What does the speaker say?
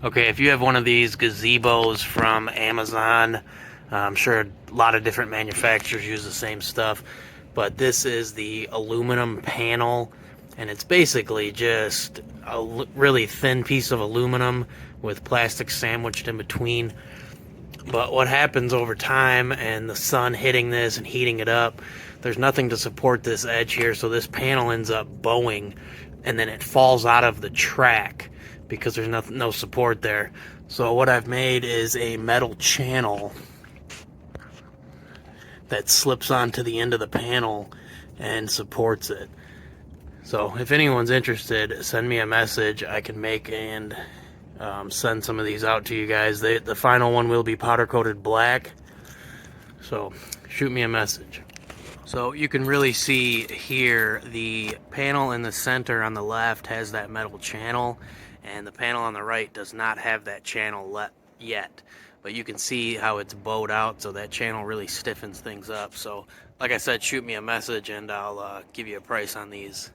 Okay, if you have one of these gazebos from Amazon, I'm sure a lot of different manufacturers use the same stuff, but this is the aluminum panel, and it's basically just a really thin piece of aluminum with plastic sandwiched in between. But what happens over time and the sun hitting this and heating it up, there's nothing to support this edge here, so this panel ends up bowing, and then it falls out of the track because there's no support there. So what I've made is a metal channel that slips onto the end of the panel and supports it. So if anyone's interested, send me a message. I can make and send some of these out to you guys. The final one will be powder coated black, so shoot me a message. So you can really see here the panel in the center on the left has that metal channel, and the panel on the right does not have that channel yet. But you can see how it's bowed out, so that channel really stiffens things up. So like I said, shoot me a message and I'll give you a price on these.